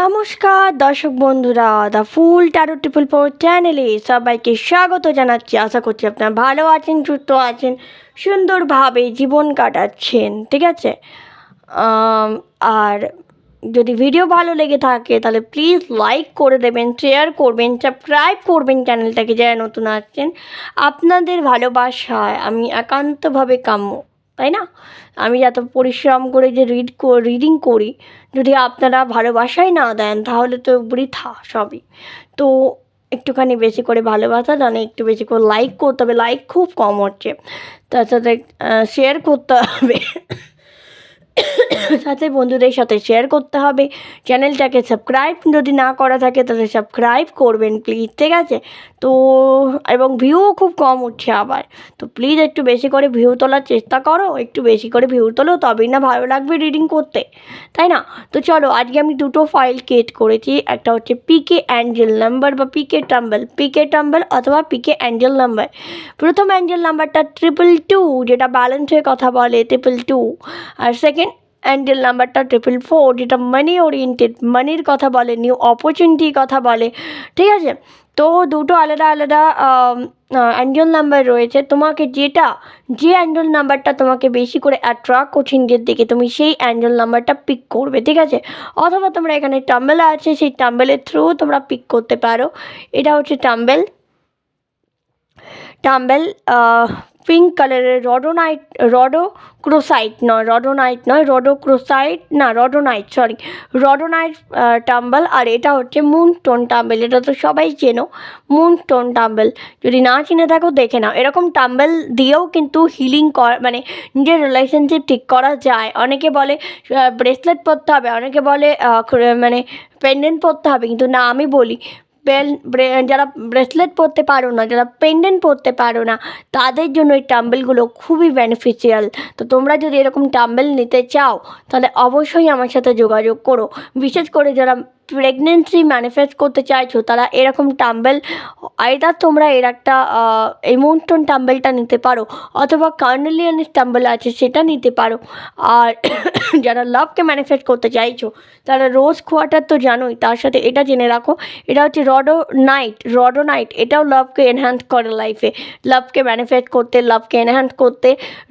নমস্কার দর্শক বন্ধুরা, the full taro triple four চ্যানেলে সবাইকে স্বাগত জানাচ্ছি। আশা করছি আপনারা ভালো আছেন, সুস্থ আছেন, সুন্দরভাবে জীবন কাটাচ্ছেন। ঠিক আছে, আর যদি ভিডিও ভালো লেগে থাকে তাহলে প্লিজ লাইক করে দেবেন, শেয়ার করবেন, সাবস্ক্রাইব করবেন চ্যানেলটাকে যারা নতুন আসছেন। আপনাদের ভালোবাসায় আমি একান্তভাবে কাম্য, তাই না? আমি এত পরিশ্রম করে যে রিডিং করি, যদি আপনারা ভালোবাসাই না দেন তাহলে তো বৃথা সবই। তো একটুখানি বেশি করে ভালোবাসা জানে, একটু বেশি করে লাইক করতে হবে। লাইক খুব কম হচ্ছে, তার সাথে শেয়ার করতে হবে, সাথে বন্ধুদের সাথে শেয়ার করতে হবে। চ্যানেলটাকে সাবস্ক্রাইব যদি না করা থাকে তাহলে সাবস্ক্রাইব করবেন প্লিজ, ঠিক আছে? তো এবং ভিউও খুব কম উঠছে আবার, তো প্লিজ একটু বেশি করে ভিউ তোলার চেষ্টা করো, একটু বেশি করে ভিউ তোলো, তবেই না ভালো লাগবে রিডিং করতে, তাই না? তো চলো, আজকে আমি দুটো ফাইল ক্রিয়েট করেছি। একটা হচ্ছে পিকে অ্যাঞ্জেল নাম্বার বা পিকে টাম্বল অথবা পিকে অ্যাঞ্জেল নাম্বার। প্রথম অ্যাঞ্জেল নাম্বারটা 222, যেটা ব্যালেন্সের কথা বলে 222, আর সেকেন্ড অ্যাঞ্জেল নাম্বারটা 444, যেটা মানি ওরিয়েন্টেড, মানির কথা বলে, নিউ অপরচুনিটির কথা বলে। ঠিক আছে, তো দুটো আলাদা আলাদা অ্যাঞ্জেল নাম্বার রয়েছে। তোমাকে যে অ্যাঞ্জেল নাম্বারটা তোমাকে বেশি করে অ্যাট্রাক্ট করছে নিজের দিকে, তুমি সেই অ্যাঞ্জেল নাম্বারটা পিক করবে, ঠিক আছে? অথবা তোমরা এখানে টাম্বেল আছে, সেই টাম্বেলের থ্রু তোমরা পিক করতে পারো। এটা হচ্ছে টাম্বেল পিঙ্ক কালারের রডোনাইট টাম্বেল। আর এটা হচ্ছে মুন স্টোন টাম্বেল। এটা তো সবাই চেনো, মুন স্টোন টাম্বেল। যদি না চিনে থাকো দেখে নাও। এরকম টাম্বেল দিয়েও কিন্তু হিলিং মানে নিজের রিলেশনশিপ ঠিক করা যায়। অনেকে বলে ব্রেসলেট পরতে হবে, অনেকে বলে মানে পেন্ডেন্ট পরতে হবে, কিন্তু না, আমি বলি যারা ব্রেসলেট পরতে পারো না, যারা পেন্ডেন্ট পরতে পারো না, তাদের জন্য এই টাম্বেলগুলো খুবই বেনিফিশিয়াল। তো তোমরা যদি এরকম টাম্বেল নিতে চাও তাহলে অবশ্যই আমার সাথে যোগাযোগ করো। বিশেষ করে যারা প্রেগনেন্সি ম্যানিফেস্ট করতে চাইছো তারা এরকম টাম্বেল, আইদার তোমরা এর একটা এই মুনস্টোন টাম্বেলটা নিতে পারো, অথবা কার্নেলিয়ানের টাম্বেল আছে সেটা নিতে পারো। আর যারা লাভকে ম্যানিফেস্ট করতে চাইছো তারা রোজ কোয়ার্টার তো জানোই, তার সাথে এটা জেনে রাখো, এটা হচ্ছে রডোনাইট। এটাও লাভকে এনহ্যান্স করে, লাইফে লাভকে ম্যানিফেস্ট করতে, লাভকে এনহ্যান্স করতে,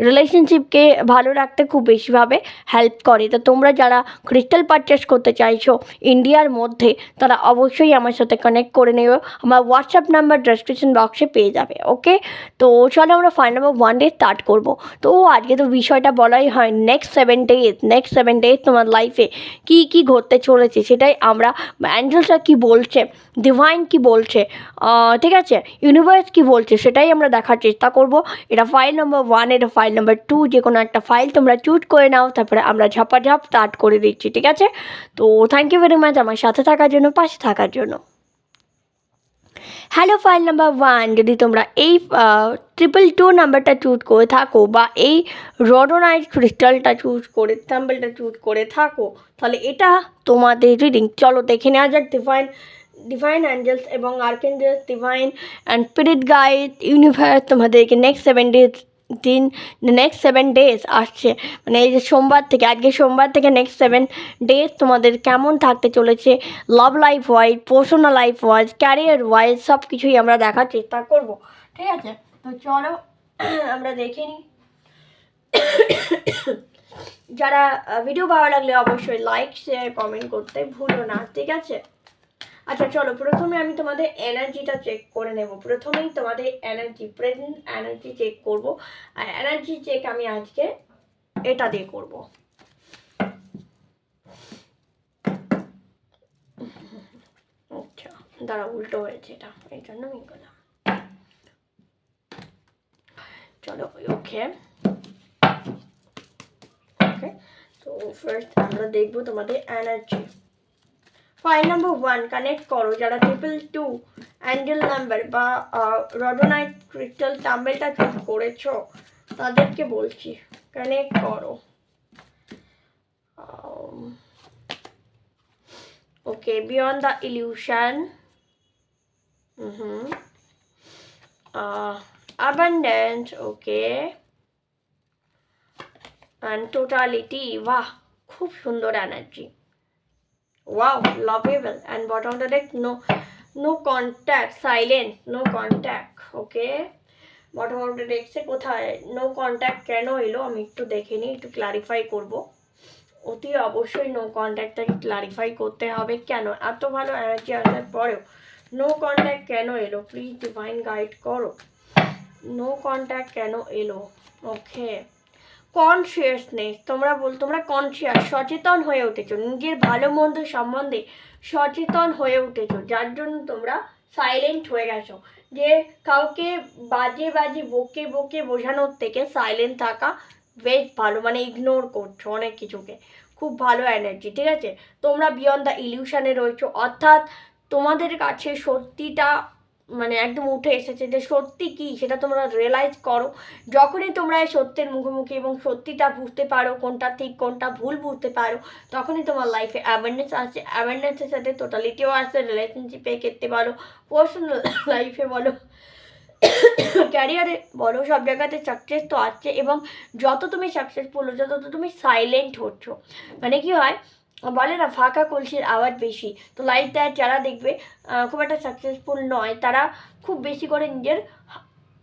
রিলেশনশিপকে ভালো রাখতে খুব বেশিভাবে হেল্প করে। তো তোমরা যারা ক্রিস্টাল পারচেস করতে চাইছো ইন্ডিয়ার মধ্যে, তারা অবশ্যই আমার সাথে কানেক্ট করে নেবে। আমার হোয়াটসঅ্যাপ নাম্বার ডেসক্রিপশন বক্সে পেয়ে যাবে। ওকে, তো চলো আমরা ফাইল নাম্বার 1 ডে স্টার্ট করবো। তো আজকে তো বিষয়টা বলাই হয়, নেক্সট 7 ডেজ তোমার লাইফে কি ঘটতে চলেছে সেটাই আমরা, অ্যাঞ্জেলসরা কি বলছে, ডিভাইন কি বলছে, ঠিক আছে, ইউনিভার্স কি বলছে, সেটাই আমরা দেখার চেষ্টা করব। এটা ফাইল নাম্বার 1, এটা ফাইল নাম্বার 2, যে কোনো একটা ফাইল তোমরা চুজ করে নাও, তারপরে আমরা ঝাপাঝাপ স্টার্ট করে দিচ্ছি, ঠিক আছে? তো থ্যাংক ইউ ভেরি মাচ আমার সাথে থাকার জন্য, পাশে থাকার জন্য। হ্যালো, ফাইল নাম্বার 1, যদি তোমরা এই 222 নাম্বারটা চুজ করে থাকো বা এই রডোনাইট ক্রিস্টালটা চুজ করে, টাম্বেলটা চুজ করে থাকো, তাহলে এটা তোমাদের রিডিং। চলো দেখে নেওয়া যাক ডিভাইন অ্যাঞ্জেলস এবং archangels, divine and spirit guide, universe তোমাদেরকে নেক্সট 7 ডেজ আসছে, মানে এই যে সোমবার থেকে, আজকে সোমবার থেকে নেক্সট 7 ডেজ তোমাদের কেমন থাকতে চলেছে, love life wise, personal life wise, career wise, সব কিছুই আমরা দেখার চেষ্টা করব, ঠিক আছে? তো চলো আমরা দেখে নিই। যারা ভিডিও ভালো লাগলে অবশ্যই লাইক, শেয়ার, কমেন্ট করতে ভুলো না, ঠিক আছে? আচ্ছা চলো, প্রথমে আমি তোমাদের এনার্জিটা চেক করে নেব। প্রথমেই তোমাদের এনার্জি, প্রেজেন্ট এনার্জি চেক করব। আর এনার্জি চেক আমি আজকে এটা দিয়ে করব। আচ্ছা দাঁড়া, উল্টো হয়েছে এটা, এই জন্য আমি করলাম। চলো, ওকে ওকে। তো ফার্স্ট আমরা দেখবো তোমাদের এনার্জি। ফাইল নাম্বার 1 কানেক্ট করো। যারা 222 অ্যাঞ্জেল নাম্বার বা রডোনাইট ক্রিস্টাল টাম্বেলটা চুজ করেছো তাদেরকে বলছি কানেক্ট করো। Okay, beyond the illusion, abundance, okay, and totality। বাহ, খুব সুন্দর energy. wow, lovable. And bottom of the deck, no contact, silence, no contact. Okay, bottom of the ডেস্কে কোথায় নো কন্ট্যাক্ট কেন এলো আমি একটু দেখে নিই, একটু ক্লারিফাই করব। অতি অবশ্যই নো কন্ট্যাক্টটাকে ক্লারিফাই করতে হবে, কেন এত ভালো এনার্জি আসার পরেও নো কন্ট্যাক্ট কেন এলো, প্লিজ ডিভাইন গাইড করো, নো কন্ট্যাক্ট কেন এলো। ওকে, কনসিয়াসনেস, তোমরা কনসিয়াস, সচেতন হয়ে উঠেছো, নিজের ভালো মন্দ সম্বন্ধে সচেতন হয়ে উঠেছো, যার জন্য তোমরা সাইলেন্ট হয়ে গেছো। যে কাউকে বাজে বকে বোঝানোর থেকে সাইলেন্ট থাকা বেশ ভালো, মানে ইগনোর করছো অনেক কিছুকে, খুব ভালো এনার্জি। ঠিক আছে, তোমরা বিয়ন্ড দ্য ইলিউশনে রয়েছো, অর্থাৎ তোমাদের কাছে সত্যিটা মানে একদম উঠে এসেছে, যে সত্যি কি সেটা তোমরা রিয়েলাইজ করো। যখনই তোমরা এই সত্যের মুখোমুখি এবং সত্যিটা বুঝতে পারো, কোনটা ঠিক কোনটা ভুল বুঝতে পারো, তখনই তোমার লাইফে অ্যাওয়ারনেস আসছে। অ্যাওয়ারনেসের সাথে টোটালিটিও আসছে, রিলেশনশিপে ক্ষেত্রে বলো, পার্সোনাল লাইফে বলো, ক্যারিয়ারে বলো, সব জায়গাতে সাকসেস তো আসছে। এবং যত তুমি সাকসেসফুল হচ্ছ তত তুমি সাইলেন্ট হচ্ছ, মানে কি হয় বলে না ফাঁকা কলসির আওয়াজ বেশি। তো লাইফ দ্যাট যারা দেখবে খুব একটা সাকসেসফুল নয়, তারা খুব বেশি করে নিজের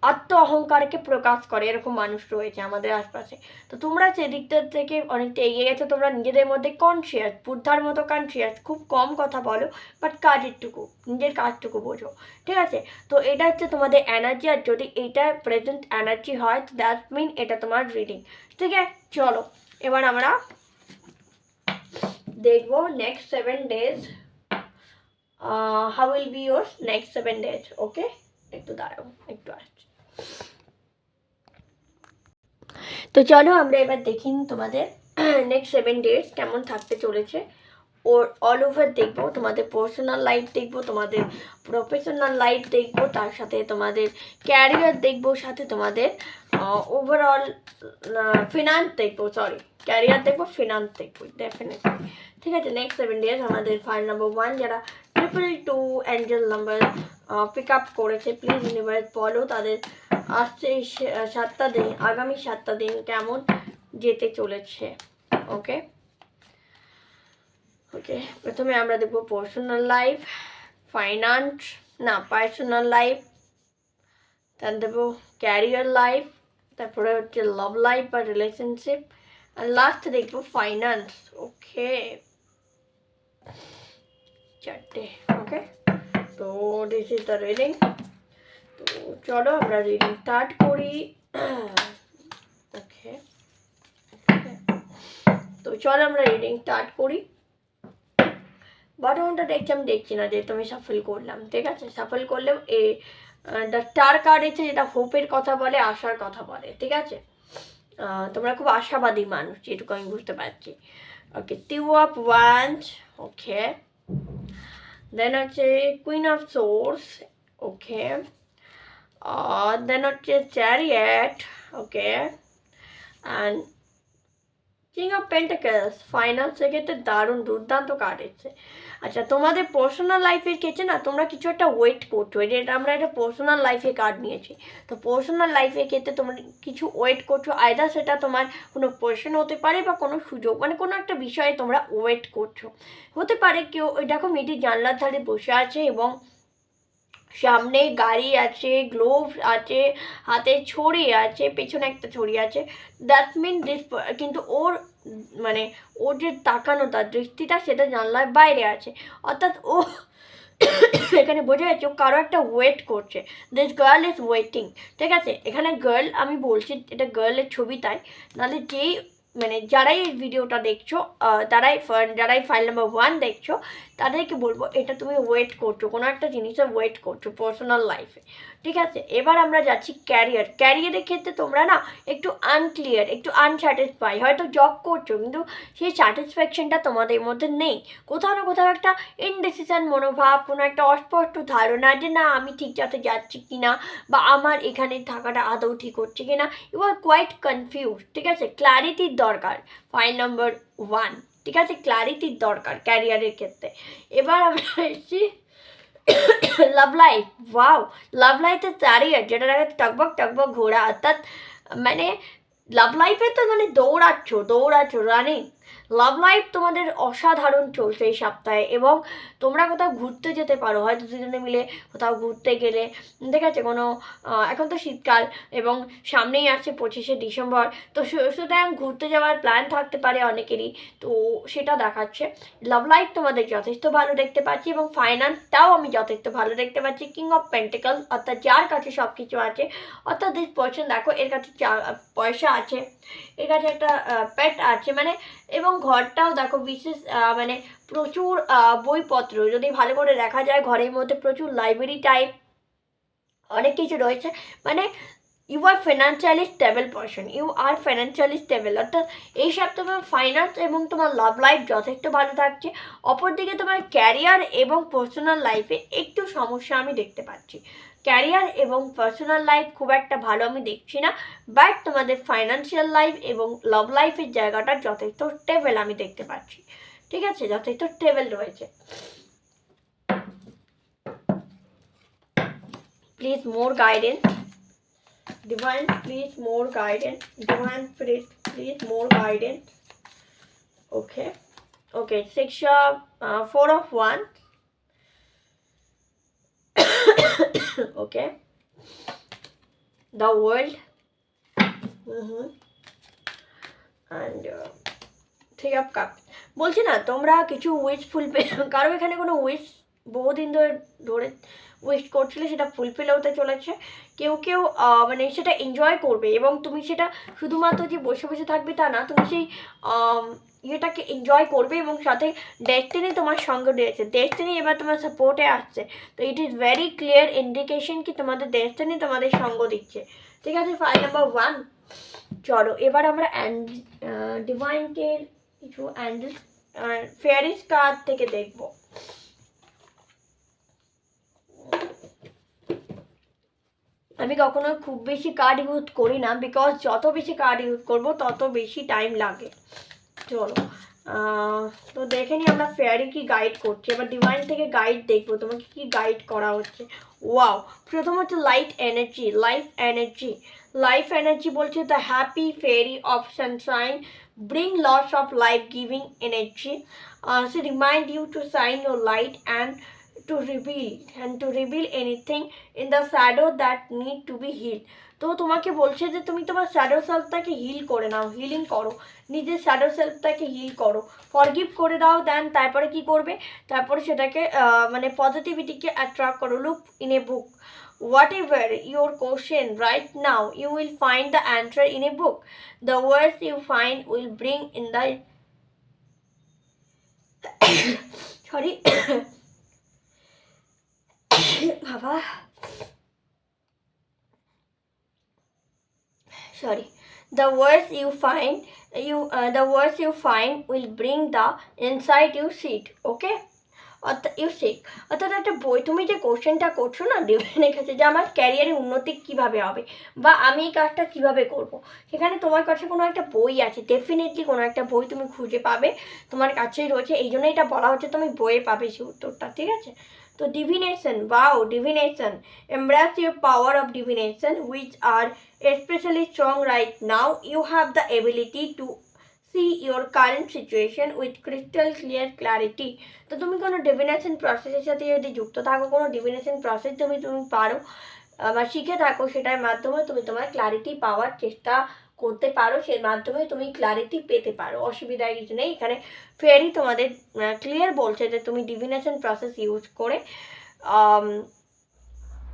আত্ম অহংকারকে প্রকাশ করে, এরকম মানুষ রয়েছে আমাদের আশপাশে। তো তোমরা সেদিকটা থেকে অনেকটা এগিয়ে গেছো, তোমরা নিজেদের মধ্যে কনসিয়াস, বুদ্ধার মতো কনসিয়াস, খুব কম কথা বলো বাট কাজেরটুকু, নিজের কাজটুকু বোঝো। ঠিক আছে, তো এটা হচ্ছে তোমাদের এনার্জি। আর যদি এটা প্রেজেন্ট এনার্জি হয় তো দ্যাট মিন এটা তোমার রিডিং। ঠিক আছে, চলো এবার আমরা দেখবো next 7 days how will be your next 7 days। ওকে, একটু দাঁড়াও, একটু আসছি। তো চলো আমরা এবার দেখি তোমাদের নেক্সট 7 days কেমন থাকতে চলেছে। ওর অল ওভার দেখবো, তোমাদের পার্সোনাল লাইফ দেখবো, তোমাদের প্রফেশনাল লাইফ দেখবো, তার সাথে তোমাদের ক্যারিয়ার দেখবো, সাথে তোমাদের ওভারঅল ফিনান্স দেখবো, সরি ক্যারিয়ার দেখবো, ফিনান্স দেখবো ডেফিনেটলি। ঠিক আছে, নেক্সট 7 days আমাদের ফাইল নাম্বার 1 যারা 222 অ্যাঞ্জেল নাম্বার পিক আপ করেছে, প্লিজ ইউনিভার্স বলো তাদের আসছে এই 7টা দিন, আগামী 7টা দিন কেমন যেতে চলেছে। ওকে ওকে, প্রথমে আমরা দেখবো পার্সোনাল লাইফ, ফাইন্যান্স না পার্সোনাল লাইফ, তার দেবো ক্যারিয়ার লাইফ, তারপরে হচ্ছে লাভ লাইফ বা রিলেশনশিপ, আর লাস্ট দেখবো ফাইন্যান্স। ওকে, 4টে। ওকে, তো দিস ইজ দ্য রিডিং। তো চলো আমরা রিডিং স্টার্ট করি। ওকে, তো চলো আমরা রিডিং স্টার্ট করি। বটমটা দেখছি আমি দেখছি না, যেহেতু আমি সাফল করলাম। ঠিক আছে, সাফল করলেও এই দ্য স্টার কার্ড এসে যেটা হোপের কথা বলে, আশার কথা বলে। ঠিক আছে, তোমরা খুব আশাবাদী মানুষ, যেটুকু আমি বুঝতে পারছি। ওকে, 2 of Wands। ওকে, দেন হচ্ছে queen of swords. Okay, then হচ্ছে chariot. Okay, and king of pentacles. ফাইন্যান্সের ক্ষেত্রে দারুণ দুর্দান্ত কার্ড এসেছে। আচ্ছা, তোমাদের পার্সোনাল লাইফের ক্ষেত্রে না তোমরা কিছু একটা ওয়েট করছো, এটা আমরা একটা পার্সোনাল লাইফে কার্ড নিয়েছি। তো পার্সোনাল লাইফের ক্ষেত্রে তোমরা কিছু ওয়েট করছো, আইদার সেটা তোমার কোনো পার্সন হতে পারে বা কোনো সুযোগ, মানে কোনো একটা বিষয়ে তোমরা ওয়েট করছো। হতে পারে কেউ দেখো মেয়েটি জানলার ধারে বসে আছে এবং সামনে গাড়ি আছে, গ্লোভস আছে, হাতে ছড়ি আছে, পেছনে একটা ছড়ি আছে। দ্যাট মিন দিস, কিন্তু ওর মানে ওর যে তাকানো, তার দৃষ্টিটা সেটা জানলার বাইরে আছে, অর্থাৎ ও এখানে বোঝা যাচ্ছে ও কারো একটা ওয়েট করছে। This girl is waiting. ঠিক আছে, এখানে গার্ল আমি বলছি, এটা গার্লের ছবি, তাই নাহলে যেই মানে যারাই এই ভিডিওটা দেখছো, যারাই ফাইল নাম্বার 1 দেখছো, তাদেরকে বলবো এটা তুমি ওয়েট করছো, কোনো একটা জিনিসের ওয়েট করছো পার্সোনাল লাইফে। ঠিক আছে, এবার আমরা যাচ্ছি ক্যারিয়ারের ক্ষেত্রে তোমরা না একটু আনক্লিয়ার, একটু আনস্যাটিসফাই, হয়তো জব করছো কিন্তু সেই স্যাটিসফ্যাকশনটা তোমাদের মধ্যে নেই। কোথাও না কোথাও একটা ইনডিসিশন মনোভাব, কোনো একটা অস্পষ্ট ধারণা যে না আমি ঠিক যাতে যাচ্ছি কিনা, বা আমার এখানে থাকাটা আদৌ ঠিক হচ্ছে কিনা। You are quite confuse. ঠিক আছে, ক্ল্যারিটির দরকার ফাইল নাম্বার 1। ঠিক আছে, ক্ল্যারিটির দরকার ক্যারিয়ারের ক্ষেত্রে। এবার আমরা এসেছি লাভ লাইফ। ওয়াও, লাভ লাইফের চ্যারিয়ট, যেটার আগে টকবক ঘোরা, অর্থাৎ মানে লাভ লাইফে তো মানে দৌড়াচ্ছ রানিং। লাভ লাইফ তোমাদের অসাধারণ চলছে এই সপ্তাহে, এবং তোমরা কোথাও ঘুরতে যেতে পারো, হয়তো দুজনে মিলে কোথাও ঘুরতে গেলে, ঠিক আছে, কোনো এখন তো শীতকাল এবং সামনেই আসছে 25শে ডিসেম্বর, তো সুতরাং ঘুরতে যাওয়ার প্ল্যান থাকতে পারে অনেকেরই, তো সেটা দেখাচ্ছে। লাভ লাইফ তোমাদের যথেষ্ট ভালো দেখতে পাচ্ছি, এবং ফাইন্যান্সটাও আমি যথেষ্ট ভালো দেখতে পাচ্ছি। কিং অফ পেন্টিকল, অর্থাৎ যার কাছে সব কিছু আছে, অর্থাৎ দিস পারসন, দেখো এর কাছে পয়সা আছে, এর কাছে একটা পেট আছে, মানে এবং ঘরটাও দেখো বিশেষ মানে প্রচুর বইপত্র, যদি ভালো করে দেখা যায় ঘরের মধ্যে প্রচুর লাইব্রেরি টাইপ অনেক কিছু রয়েছে, মানে you are financially stable person, you are financially stable, অর্থাৎ এই সব তোমার ফাইন্যান্স এবং তোমার লাভ লাইফ যথেষ্ট ভালো থাকছে। অপরদিকে তোমার ক্যারিয়ার এবং পার্সোনাল লাইফে একটু সমস্যা আমি দেখতে পাচ্ছি। ক্যারিয়ার এবং পার্সোনাল লাইফ খুব একটা ভালো আমি দেখছি না, বাট তোমাদের ফাইন্যান্সিয়াল লাইফ এবং লাভ লাইফের জায়গাটা যথেষ্ট স্টেবল আমি দেখতে পাচ্ছি, ঠিক আছে, যথেষ্ট স্টেবল রয়েছে। Please more guidance divine, please more guidance, divine, please more guidance. Okay, 4 of 1. Okay, the world, and 3 of cups. বলছি না তোমরা কিছু উইশ ফুলফিল, কারো এখানে কোনো উইশ বহুদিন ধরে উইশ করছিলে, সেটা ফুলফিল হতে চলেছে। কেউ কেউ মানে সেটা এনজয় করবে, এবং তুমি সেটা শুধুমাত্র যে বসে বসে থাকবে তা না, তুমি সেই ইয়েটাকে এনজয় করবে, এবং সাথে ডেস্টিনি তোমার সঙ্গে রয়েছে, ডেস্টিনি এবার তোমার সাপোর্টে আসছে। তো it is very clear indication কি তোমাদের ডেস্টিনি তোমাদের সঙ্গ দিচ্ছে, ঠিক আছে। File number 1। চলো এবার আমরা ডিভাইনকে কিছু অ্যাঞ্জেল ফেয়ারিস কার্ড থেকে দেখবো। আমি কখনো খুব বেশি কার্ড ইউজ করি না, বিকজ যত বেশি কার্ড ইউজ করবো তত বেশি টাইম লাগে। চলো তো দেখে নিই আমরা ফেয়ারি কি গাইড করছে। এবার ডিভাইন থেকে গাইড দেখবো তোমাকে কি গাইড করা হচ্ছে। ওয়াও, প্রথম হচ্ছে লাইট এনার্জি, লাইফ এনার্জি বলছে the happy fairy of Sunshine bring lots of life giving energy, so remind you to shine your light and to reveal anything in the shadow that need to be healed. তো তোমাকে বলছে যে তুমি তোমার shadow সেলফটাকে hill করে নাও, healing করো, নিজের shadow সেলফটাকে hill করো, ফরগিভ করে দাও। দেন তারপরে কি করবে, তারপরে সেটাকে মানে পজিটিভিটিকে অ্যাট্রাক্ট করো। Look in a book, whatever your question right now, you will find the answer in a book. The words you find will bring in the sorry বাবা sorry the words you find will bring the insight you seek. Okay, অর্থাৎ একটা বই, তুমি যে কোশ্চেনটা করছো না ডিভাইনের কাছে, যে আমার ক্যারিয়ারে উন্নতি কীভাবে হবে বা আমি এই কাজটা কীভাবে করব, সেখানে তোমার কাছে কোনো একটা বই আছে, ডেফিনেটলি কোনো একটা বই তুমি খুঁজে পাবে, তোমার কাছেই রয়েছে, এই জন্য এটা বলা হচ্ছে তুমি বইয়ে পাবে সেই উত্তরটা, ঠিক আছে। তো divination, wow, divination, embrace your power of divination which are especially strong right now. You have the ability to see your current situation with crystal clear clarity. তো তুমি কোনো ডিভিনেশন প্রসেসের সাথে যদি যুক্ত থাকো, কোনো ডিভিনেশন প্রসেস তুমি পারো বা শিখে থাকো, সেটার মাধ্যমে তুমি তোমার ক্লারিটি পাওয়ার চেষ্টা করতে পারো, সেই মাধ্যমে তুমি ক্লারিটি পেতে পারো, অসুবিধার কিছু নেই। এখানে ফেয়ারি তোমাদের ক্লিয়ার বলছে যে তুমি ডিভিনেশন প্রসেস ইউজ করে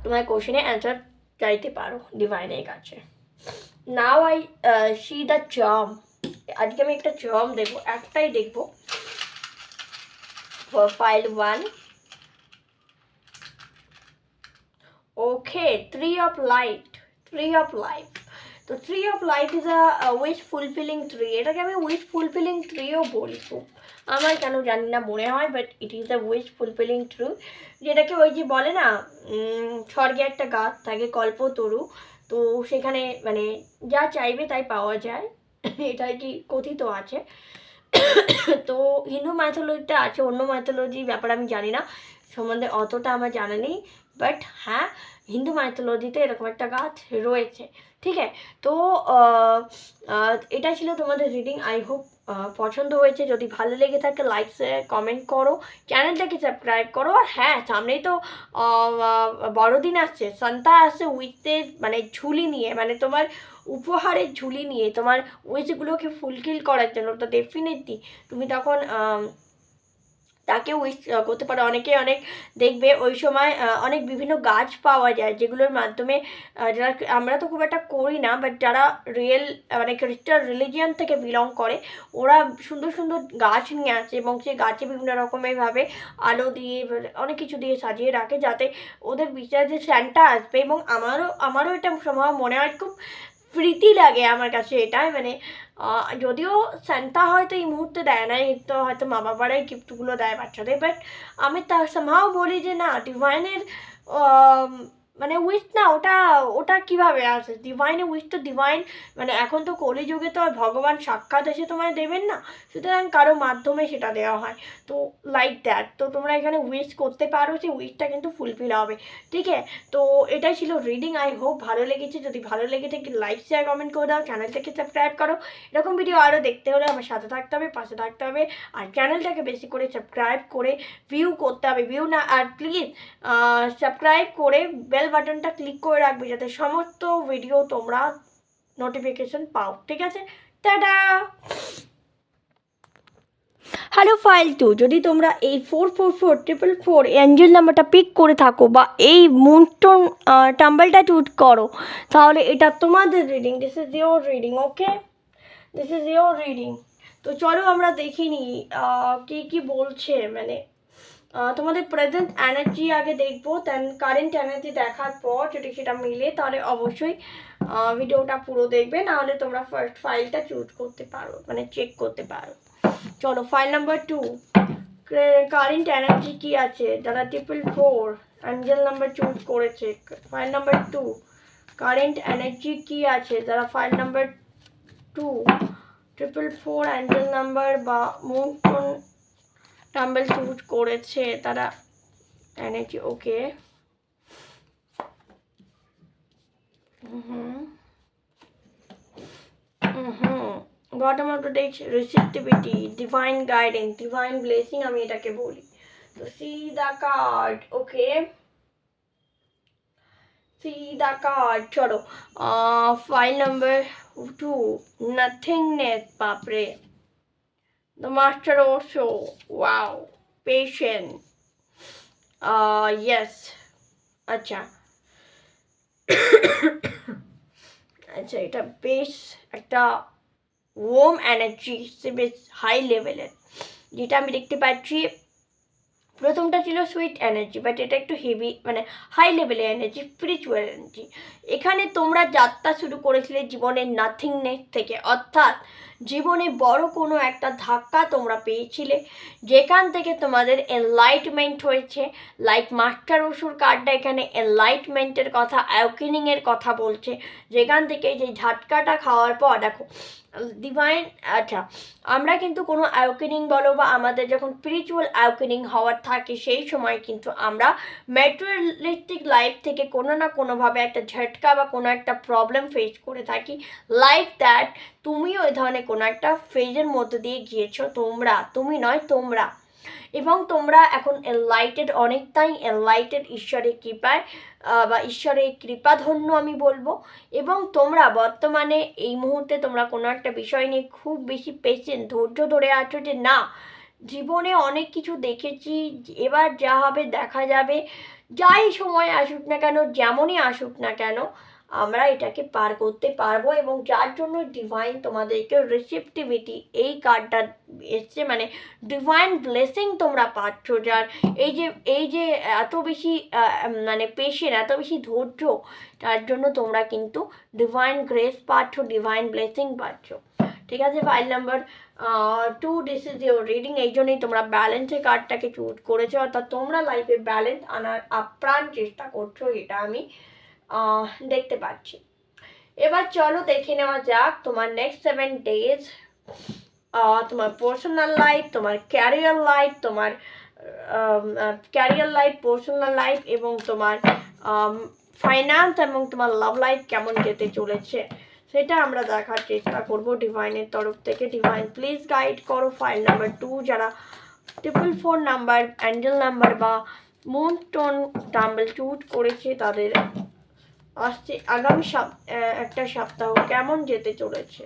তোমার কোশ্চেনে অ্যান্সার চাইতে পারো ডিভাইনের কাছে। Now I C the charm. আজকে আমি একটা চার্ম দেখবো, একটাই দেখবো, for file 1. Okay, 3 of light. তো 3 of light is a wish fulfilling tree. এটাকে আমি wish fulfilling treeও বলি, খুব আমার কেন জানি না মনে হয়, but it is a wish fulfilling tree, যেটাকে ওই যে বলে না স্বর্গে একটা গাছ থাকে কল্পতরু, তো সেখানে মানে যা চাইবে তাই পাওয়া যায়, এটাই কি কথিত আছে। তো হিন্দু মাইথোলজিতে আছে, অন্য মাইথোলজির ব্যাপারে আমি জানি না, সম্বন্ধে অতটা আমার জানা নেই, বাট হ্যাঁ হিন্দু মাইথোলজিতে এরকম একটা গাছ রয়েছে, ঠিক আছে। তো এটা ছিল তোমাদের রিডিং। আই হোপ পছন্দ হয়েছে, যদি ভালো লেগে থাকে লাইক শেয়ার কমেন্ট করো, চ্যানেলটাকে সাবস্ক্রাইব করো। আর হ্যাঁ, সামনেই তো বড়দিন আসছে, সান্তা আসছে উইথের মানে ঝুলি নিয়ে, মানে তোমার উপহারের ঝুলি নিয়ে, তোমার উইশগুলোকে ফুলফিল করার জন্য। তো ডেফিনেটলি তুমি তখন তাকে উইশ করতে পারো। অনেকে অনেক দেখবে ওই সময় অনেক বিভিন্ন গাছ পাওয়া যায়, যেগুলোর মাধ্যমে যারা, আমরা তো খুব একটা করি না, বাট যারা মানে খ্রিস্টান রিলিজিয়ান থেকে বিলং করে, ওরা সুন্দর সুন্দর গাছ নিয়ে আসে এবং সেই গাছে বিভিন্ন রকমেরভাবে আলো দিয়ে অনেক কিছু দিয়ে সাজিয়ে রাখে, যাতে ওদের বিশ্বাস যে স্যান্টা আসবে। এবং আমারও এটা সম্ভব মনে হয়, খুব প্রীতি লাগে আমার কাছে এটাই। মানে যদিও সান্তা হয়তো এই মুহূর্তে দেয় না, এই তো হয়তো মা বাবারাই গিফটগুলো দেয় বাচ্চাদের, বাট আমি তা সামহাও বলি যে না, ডিভাইনের মানে উইশ না, ওটা ওটা কীভাবে আসে ডিভাইনের উইশ? তো ডিভাইন মানে এখন তো কলিযুগে তো আর ভগবান সাক্ষাৎ এসে তোমায় দেবেন না, সুতরাং কারো মাধ্যমে সেটা দেওয়া হয়। তো লাইক দ্যাট, তো তোমরা এখানে উইশ করতে পারো, সেই উইশটা কিন্তু ফুলফিল হবে। ঠিক আছে, তো এটাই ছিল রিডিং। আই হোপ ভালো লেগেছে। যদি ভালো লেগে থাকে লাইক শেয়ার কমেন্ট করে দাও, চ্যানেলটাকে সাবস্ক্রাইব করো। এরকম ভিডিও আরও দেখতে হলে আমার সাথে থাকতে হবে, পাশে থাকতে হবে, আর চ্যানেলটাকে বেশি করে সাবস্ক্রাইব করে ভিউ করতে হবে। ভিউ না, আর প্লিজ সাবস্ক্রাইব করে বেল বাটনটা ক্লিক করে রাখবে, যাতে সমস্ত ভিডিও তোমরা নোটিফিকেশন পাও। ঠিক আছে, টাটা। হ্যালো ফাইল 2, যদি তোমরা এই 444444 অ্যাঞ্জেল নাম্বারটা পিক করে থাকো বা এই মুনস্টোন টাম্বলটা চুজ করো, তাহলে এটা তোমাদের reading. This is your reading, okay, this is your reading. তো চলো আমরা দেখিনি কে কী বলছে। মানে তোমাদের প্রেজেন্ট এনার্জি আগে দেখবো, দেন কারেন্ট এনার্জি দেখার পর যদি সেটা মিলে তাহলে অবশ্যই ভিডিওটা পুরো দেখবে, নাহলে তোমরা ফার্স্ট ফাইলটা চুজ করতে পারো, মানে চেক করতে পারো। চলো ফাইল নাম্বার 2, কারেন্ট এনার্জি কি আছে যারা 444 অ্যাঞ্জেল নাম্বার চুজ করেছে। ফাইল নাম্বার 2, কারেন্ট এনার্জি কি আছে যারা ফাইল নাম্বার 2 444 অ্যাঞ্জেল নাম্বার বা মুনস্টোন টাম্বল চুজ করেছে, তারা energy. Okay, bottom of the deck receptivity, divine guidance, divine blessing আমি এটাকে বলি। তো see the card, okay, see the card. চলো ফাইল নাম্বার 2, নাথিংনেস, বাপরে, the master Osho, wow, patient, yes, আচ্ছা আচ্ছা, এটা বেশ একটা ওয়ার্ম এনার্জি, বেশ হাই লেভেলের, যেটা আমি দেখতে পাচ্ছি। প্রথমটা ছিল সুইট এনার্জি, বাট এটা একটু হেভি, মানে হাই লেভেলের এনার্জি, স্পিরিচুয়াল এনার্জি। এখানে তোমরা যাত্রা শুরু করেছিলে জীবনের নাথিংনেস থেকে, অর্থাৎ জীবনে বড় কোনো একটা ধাক্কা তোমরা পেয়েছিলে, যেখান থেকে তোমাদের এনলাইটমেন্ট হয়েছে। লাইক মাস্টার ওশুর কার্ডটা এখানে এনলাইটমেন্টের কথা, অ্যাওকেনিংয়ের কথা বলছে, যেখান থেকে যে ঝাটকাটা খাওয়ার পর দেখো ডিভাইন। আচ্ছা, আমরা কিন্তু কোনো অ্যাওকেনিং বলো বা আমাদের যখন স্পিরিচুয়াল অ্যাওকেনিং হওয়ার থাকে, সেই সময় কিন্তু আমরা ম্যাটেরিয়ালিস্টিক লাইফ থেকে কোনো না কোনোভাবে একটা ঝটকা বা কোনো একটা প্রবলেম ফেস করে থাকি। লাইক দ্যাট, তুমিও এই ধরনের কোনো একটা ফেজের মধ্যে দিয়ে গিয়েছো, তুমি নয় তোমরা, এবং তোমরা এখন এনলাইটেড, অনেকটাই এনলাইটেড ঈশ্বরের কৃপায় বা ঈশ্বরের কৃপাধন্য আমি বলবো। এবং তোমরা বর্তমানে এই মুহূর্তে তোমরা কোনো একটা বিষয় নিয়ে খুব বেশি পেশেন্ট, ধৈর্য ধরে আছো, যে না, জীবনে অনেক কিছু দেখেছি, এবার যা হবে দেখা যাবে, যাই সময় আসুক না কেন, যেমনই আসুক না কেন, আমরা এটাকে পার করতে পারবো। এবং যার জন্য ডিভাইন তোমাদেরকে রিসেপটিভিটি, এই কার্ডটা এসছে, মানে ডিভাইন ব্লেসিং তোমরা পাচ্ছ, যার এই যে এত বেশি মানে পেশেন্ট, এত বেশি ধৈর্য, তার জন্য তোমরা কিন্তু ডিভাইন গ্রেস পাচ্ছ, ডিভাইন ব্লেসিং পাচ্ছ। ঠিক আছে, file number 2, this is your reading. এই জন্যই তোমরা ব্যালেন্সের কার্ডটাকে চুজ করেছো, অর্থাৎ তোমরা লাইফে ব্যালেন্স আনার আপ্রাণ চেষ্টা করছো, এটা আমি দেখতে পাচ্ছি। এবার চলো দেখে নেওয়া যাক তোমার নেক্সট 7 ডেজ, তোমার পার্সোনাল লাইফ, তোমার ক্যারিয়ার লাইফ, তোমার ক্যারিয়ার লাইফ, পার্সোনাল লাইফ এবং তোমার ফাইন্যান্স এবং তোমার লাভ লাইফ কেমন যেতে চলেছে। সেটা আমরা দেখার চেষ্টা করব ডিভাইনের তরফ থেকে। ডিভাইন প্লিজ গাইড করো ফাইল নাম্বার 2 যারা 444 নাম্বার অ্যাঞ্জেল নাম্বার বা মুন টোন টাম্বল চুজ করেছে তাদের আসছে আগামী একটা সপ্তাহ কেমন যেতে চলেছে।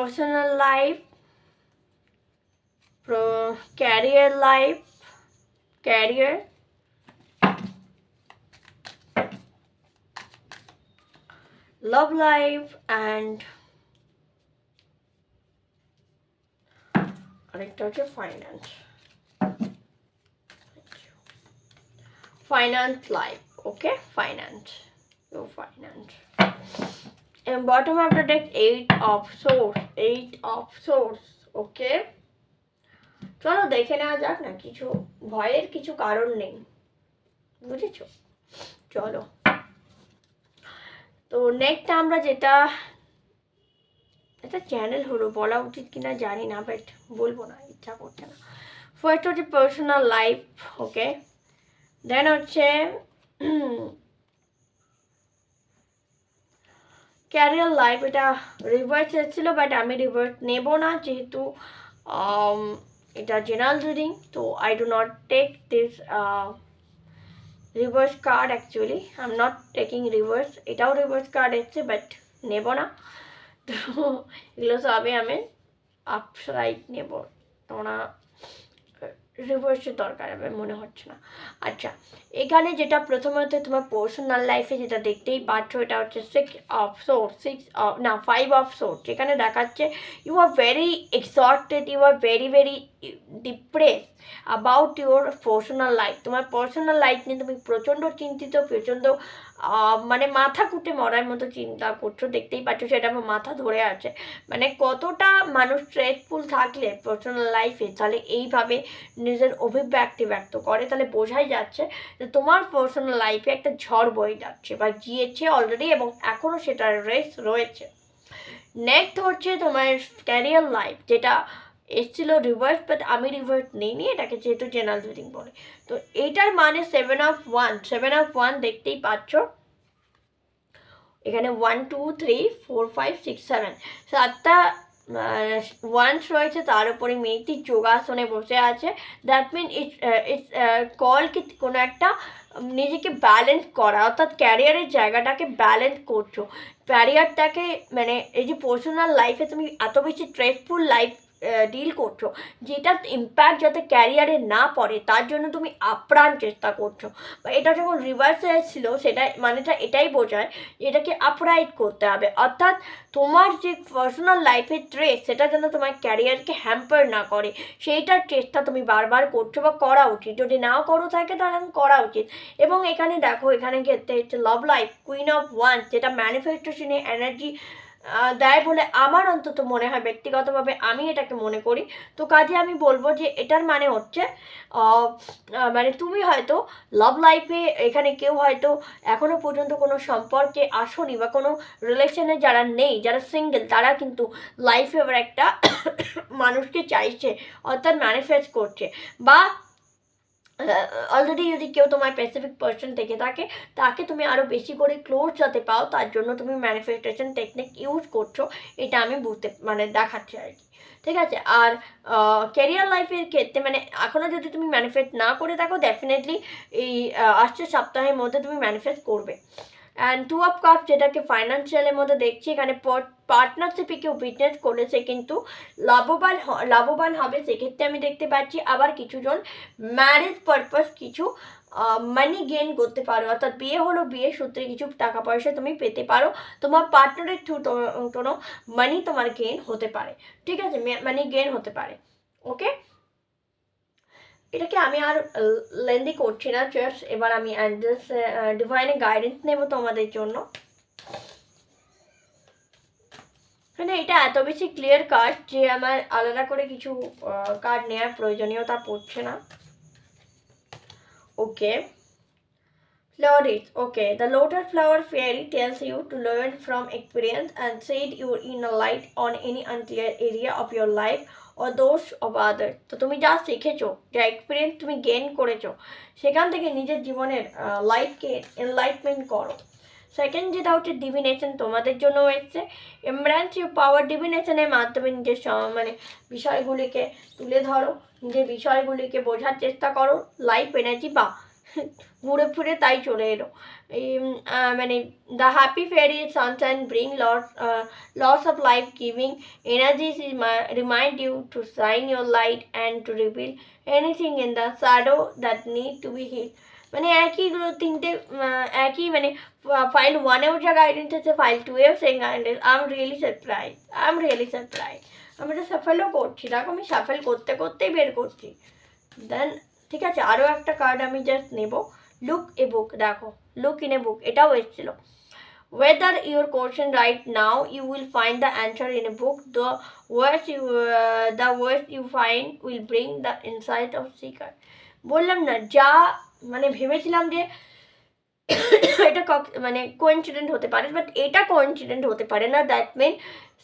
Personal life, career life, career, love life and আরেকটা হচ্ছে finance, finance life. Okay, finance, finance. And bottom of the deck 8 of swords, 8 of swords. ওকে, চলো দেখে নেওয়া যাক না, কিছু ভয়ের কিছু কারণ নেই, বুঝেছো? চলো, তো নেক্সট আমরা যেটা, এটা চ্যানেল হলো বলা উচিত কিনা জানি না, বাট বলবো না, ইচ্ছা করছে না। ফার্স্ট হচ্ছে পার্সোনাল লাইফ। ওকে, দেন হচ্ছে ক্যারিয়ার লাইফ। এটা রিভার্স এসেছিল, বাট আমি রিভার্স নেব না যেহেতু এটা জেনারেল রিডিং, তো I do not take this reverse card. Actually I am not taking reverse. এটাও রিভার্স কার্ড এসছে, বাট নেব না। তো এগুলো সবই আমি আপসাইড নেব, তোমরা রিভার্সের দরকার হবে মনে হচ্ছে না। আচ্ছা, এখানে যেটা প্রথমত তোমার পার্সোনাল লাইফে যেটা দেখতেই পাচ্ছ, এটা হচ্ছে 6 অফ সোর্স, 5 অফ সোর্স। এখানে দেখাচ্ছে you are very exhausted, you are very very depress about your personal life. তোমার পার্সোনাল লাইফ নিয়ে তুমি প্রচণ্ড চিন্তিত, প্রচণ্ড মানে মাথা কুটে মরার মতো চিন্তা করছো, দেখতেই পাচ্ছ সেটা আমার মাথা ধরে আছে। মানে কতটা মানুষ স্ট্রেসফুল থাকলে পার্সোনাল লাইফে তাহলে এইভাবে নিজের অভিব্যক্তি ব্যক্ত করে, তাহলে বোঝাই যাচ্ছে যে তোমার পার্সোনাল লাইফে একটা ঝড় বয়ে যাচ্ছে বা গিয়েছে অলরেডি এবং এখনও সেটার রেস রয়েছে। নেক্সট হচ্ছে তোমার ক্যারিয়ার লাইফ, যেটা এসছিল রিভার্স, বাট আমি রিভার্স নিইনি, এটাকে যেহেতু জেনারেল রিডিং বলে। তো এইটার মানে 7 অফ 1, 7 অফ 1 দেখতেই পাচ্ছ এখানে 1 2 3 4 5 6 7 সাতটা ওয়ান্স রয়েছে, তার উপরে মেয়েটি যোগাসনে বসে আছে। দ্যাট মিন ইটস কল কি কোনো একটা নিজেকে ব্যালেন্স করা, অর্থাৎ ক্যারিয়ারের জায়গাটাকে ব্যালেন্স করছো, ক্যারিয়ারটাকে মানে এই যে পার্সোনাল লাইফে তুমি এত বেশি স্ট্রেসফুল লাইফ ডিল করছো, যেটা ইম্প্যাক্ট যাতে ক্যারিয়ারে না পড়ে তার জন্য তুমি আপ্রাণ চেষ্টা করছো। বা এটা যখন রিভার্সে এসেছিল সেটা মানেটা এটাই বোঝায় এটাকে আপরাইট করতে হবে, অর্থাৎ তোমার যে পার্সোনাল লাইফের ট্রেস সেটা যেন তোমার ক্যারিয়ারকে হ্যাম্পার না করে, সেইটার চেষ্টা তুমি বারবার করছো বা করা উচিত। যদি নাও করো থাকে তাহলে করা উচিত। এবং এখানে দেখো, এখানে ক্ষেত্রে হচ্ছে love life, queen of wands, যেটা ম্যানিফেস্টেশনে এনার্জি দেয় বলে আমার অন্তত মনে হয়, ব্যক্তিগতভাবে আমি এটাকে মনে করি। তো কাজে আমি বলবো যে এটার মানে হচ্ছে মানে তুমি হয়তো লাভ লাইফে এখানে কেউ হয়তো এখনও পর্যন্ত কোনো সম্পর্কে আসনি বা কোনো রিলেশনে যারা নেই, যারা সিঙ্গেল, তারা কিন্তু লাইফে এবার একটা মানুষকে চাইছে, অর্থাৎ ম্যানিফেস্ট করছে। বা অলরেডি যদি কেউ তোমার স্পেসিফিক পার্সন থেকে থাকে, তাকে তুমি আরও বেশি করে ক্লোজ যাতে পাও তার জন্য তুমি ম্যানিফেস্টেশন টেকনিক ইউজ করছো, এটা আমি বুঝতে মানে দেখাচ্ছি আর কি। ঠিক আছে, আর ক্যারিয়ার লাইফের ক্ষেত্রে মানে এখনও যদি তুমি ম্যানিফেস্ট না করে থাকো, ডেফিনেটলি এই আসছে সপ্তাহের মধ্যে তুমি ম্যানিফেস্ট করবে। অ্যান্ড 2 অফ কাপস, যেটাকে ফাইন্যান্সিয়ালের মধ্যে দেখছি, এখানে পার্টনারশিপে কেউ বিজনেস করেছে কিন্তু লাভবান হবে, সেক্ষেত্রে আমি দেখতে পাচ্ছি। আবার কিছুজন ম্যারেজ পারপাস কিছু মানি গেইন করতে পারো, অর্থাৎ বিয়ে হলো, বিয়ের সূত্রে কিছু টাকা পয়সা তুমি পেতে পারো, তোমার পার্টনারের থ্রু কোনো মানি তোমার গেইন হতে পারে। ঠিক আছে, মানি গেইন হতে পারে। ওকে, এটাকে আমি আর লেন্দি করছি না, জাস্ট এবার আমি ডিভাইনের গাইডেন্স নেব তোমাদের জন্য। মানে এটা এত বেশি ক্লিয়ার কার্ড যে আমার আলাদা করে কিছু কার্ড নেওয়ার প্রয়োজনীয়তা পড়ছে না। ওকে, Floris, okay. The lotus flower fairy tells you to learn from experience and set your inner light on any unclear area of your life or those of others. তো তুমি যা শিখেছো, যা এক্সপিরিয়েন্স তুমি গেইন করেছো, সেখান থেকে নিজের জীবনের লাইফকে এনলাইটমেন্ট করো। সেকেন্ড যেটা হচ্ছে ডিভিনেশন তোমাদের জন্য হয়েছে। এমব্রান্স ইউর পাওয়ার, ডিভিনেশনের মাধ্যমে নিজের মানে বিষয়গুলিকে তুলে ধরো, নিজের বিষয়গুলিকে বোঝার চেষ্টা করো, লাইফ এনার্জি বা ঘুরে ফিরে তাই চলে এলো। মানে the happy fairy sunshine bring lots of life giving energies remind you to shine your light and to reveal anything in the shadow that need to be heal. মানে একইগুলো তিনটে একই, মানে ফাইল ওয়ানেও যা গাইডেন্স আছে, ফাইল টুয়েও সেই guidance. I am really surprise. আমি এটা সাফেলও করছি, দেখো আমি সাফেল করতে করতেই বের করছি। দেন ঠিক আছে, আরও একটা কার্ড আমি জাস্ট নেব। লুক এ বুক, দেখো লুক ইন এ বুক, এটাও এসেছিল। Whether your question right now, you will find the answer in a book. The words you find will bring the insight of seeker. বললাম না, যা মানে ভেবেছিলাম যে এটা মানে কোইন্সিডেন্ট হতে পারে, বাট এটা কোইন্সিডেন্ট হতে পারে না। দ্যাট মিন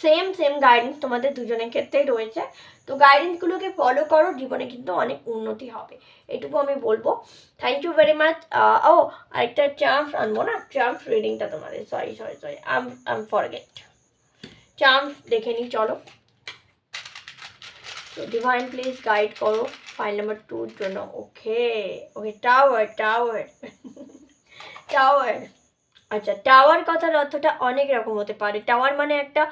সেম গাইডেন্স তোমাদের দুজনের ক্ষেত্রেই রয়েছে। তো গাইডেন্সগুলোকে ফলো করো, জীবনে কিন্তু অনেক উন্নতি হবে, এটুকু আমি বলবো। Thank you very much. ও আরেকটা চান্স আনবো না, চান্স রিডিংটা তোমাদের, সরি আম ফরগেট। চান্স দেখে নিই, চলো। তো ডিভাইন প্লিজ গাইড করো ফাইল নাম্বার 2 জন্য। ওকে, টাওয়ার আচ্ছা, টাওয়ার কথার অর্থটা অনেক রকম হতে পারে। টাওয়ার মানে একটা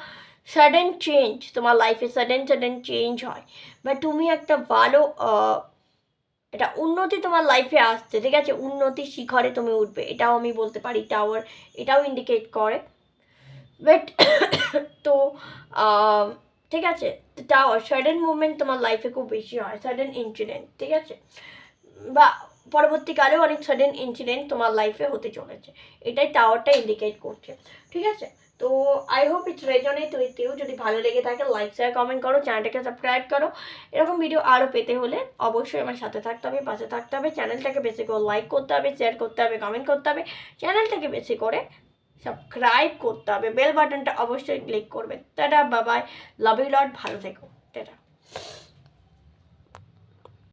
সাডেন চেঞ্জ, তোমার লাইফে সাডেন চেঞ্জ হয়, বা তুমি একটা ভালো এটা উন্নতি তোমার লাইফে আসছে, ঠিক আছে, উন্নতির শিখরে তুমি উঠবে, এটাও আমি বলতে পারি। টাওয়ার এটাও ইন্ডিকেট করে, বাট তো ঠিক আছে, টাওয়ার সাডেন মুভমেন্ট তোমার লাইফে খুব বেশি হয়, সাডেন ইনসিডেন্ট, ঠিক আছে, বা পরবর্তীকালেও অনেক সাডেন ইনসিডেন্ট তোমার লাইফে হতে চলেছে, এটাই টাওয়ারটা ইন্ডিকেট করছে, ঠিক আছে। তো I hope it's resonate with you. যদি ভালো লেগে থাকে লাইক শেয়ার কমেন্ট করো, চ্যানেলটাকে সাবস্ক্রাইব করো। এরকম ভিডিও আরও পেতে হলে অবশ্যই আমার সাথে থাকতে হবে, পাশে থাকতে হবে। চ্যানেলটাকে বেশি করে লাইক করতে হবে, শেয়ার করতে হবে, কমেন্ট করতে হবে। চ্যানেলটাকে বেশি করে সাবস্ক্রাইব করতে হবে, বেল বাটনটা অবশ্যই ক্লিক করবে। টাটা, বাবাই, লাভ ইউ লট, ভালো থেকো, টাটা।